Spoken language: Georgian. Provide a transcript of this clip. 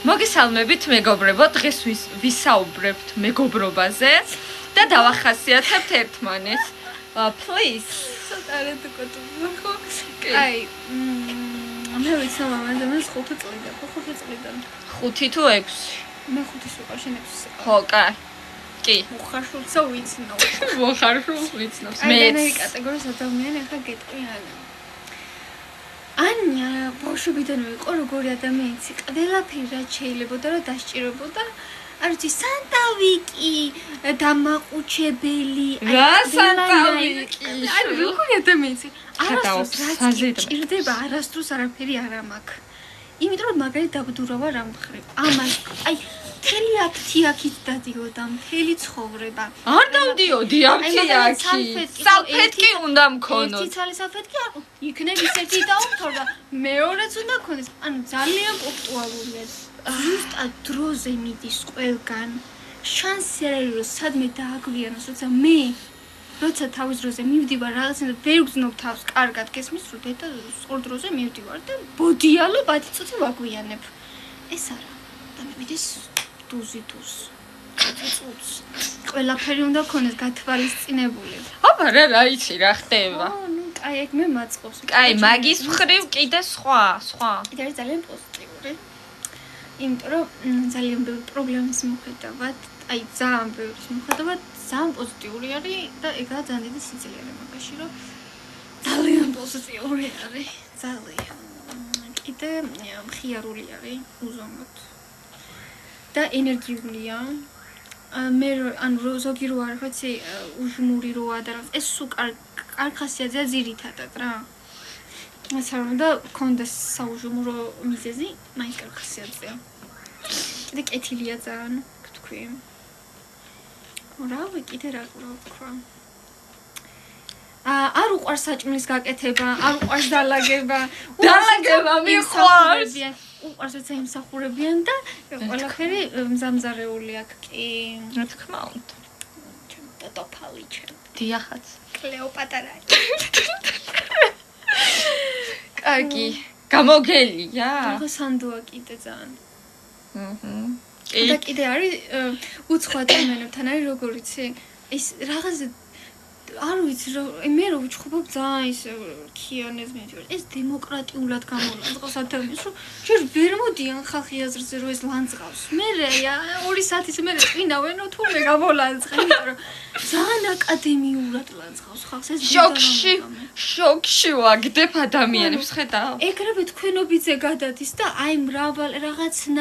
მოგესალმებით მეგობრებო, დღეს ვისაუბრებთ მეგობრობაზე და დავახასიათებთ ერთმანეთს. Please. სატარეთ კოტუბო ხო? აი, მე ვიცი მამაზე მას 5 წლიდან, 5 წლიდან. 5 თუ 6? მე 5-ის ვიყავ, შენ 6-ის. ხო, კაი. კი. მოხარშულსა ვიცნობ. მოხარშულს ვიცნობ. მეც. აი, კატეგორიის ადამიანი ახლა გეტყვიანა. ანია ბავშვობიდან ვიყო როგორი ადამიანიც ყველაფერი რაც შეიძლებოდა რომ დასჭირებოდა არ ვიცი სანტავიკი დამაყუჩებელი რა სანტავიკი აი როგორი ადამიანიც არასდროს რაც ჭირდება არასდროს არაფერი არ ამაქვს იმიტომ რომ მაგარი დაბდურავა რა მხრივ ამას აი მთელი აქთი დადიოდა მთელი ცხოვრება არ დავდიოდი აქთი სალფეტკი უნდა მქონოთ ერთი ცალი სალფეტკი არ იქნების ერთი დაუთო და მეორეც უნდა ქონდეს ანუ ძალიან პუნქტუალურია ზუსტად დროზე მიდის ყველგან შანსი არ არის რომ სადმე დააგვიანოს როცა მე როცა თავის დროზე მივდივარ რაღაცა ვერ გძნობ თავს კარგად გესმის რომ დედა სწორ დროზე მივდივარ და ბოდიალო ბათიცოთი ვაგვიანებ ეს არა და მიდის დუზი წუწ ყველაფერი უნდა ქონდეს გათვალისწინებული აბა რა იცი რა ხდება ნუ კაი ეგ მე მაწყობს კაი მაგის მხრივ კიდე სხვა კიდე არის ძალიან პოზიტიური იმიტომ რომ ძალიან ბევრი პრობლემის მიუხედავად აი ძალიან ბევრის მიუხედავად ძალიან პოზიტიური არის და ეგაა ძალიან დიდი სიძლიერე მაგაში რომ ძალიან პოზიტიური არის ძალიან კიდე მხიარული არის უზომოდ და ენერგიულია მე ანუ ზოგი რო არ ვიცი უჟმური როა და ეს სულ კარგ ხასიათია ძირითადად რა ასე რომ და კონდეს საუჟმურო მიზეზი მაინც კარგ ხასიათია კიდე კეთილია ძალიან თქვი რავი კიდე რა ვთქვა არ უყვარს საჭმლის გაკეთება არ უყვარს დალაგება მიყვარს უყვარს როცა იმსახურებიან და ყველაფერი მზამზარეული აქ კი რა თქმა უნდა და ტოფალი ჩემ დიახაც კლეოპატრა კარგი გამოგელია რა სანდოა კიდე ძალიან და კიდე არის უცხო ადამიანებთან არის როგორიცი ის რაღაცა არ ვიცი რომ მე რო ვიჩხუბობ ძალიან ის ქიანეს მეტყვი ეს დემოკრატიულად გამოვლანძღავს ადამიანს რომ ჯერ ვერ მოდიან ხალხი აზრზე რომ ეს ლანძღავს მე 2 საათის მერე წვინავენ თურმე გამოვლანძღა იმიტომ რომ ძალიან აკადემიურად ლანძღავს ხალხს ეს შოკში ვაგდებ ადამიანებს ხედავ ეგრევე თქვენობიძე გადადის და აი მრავალ რაღაცნა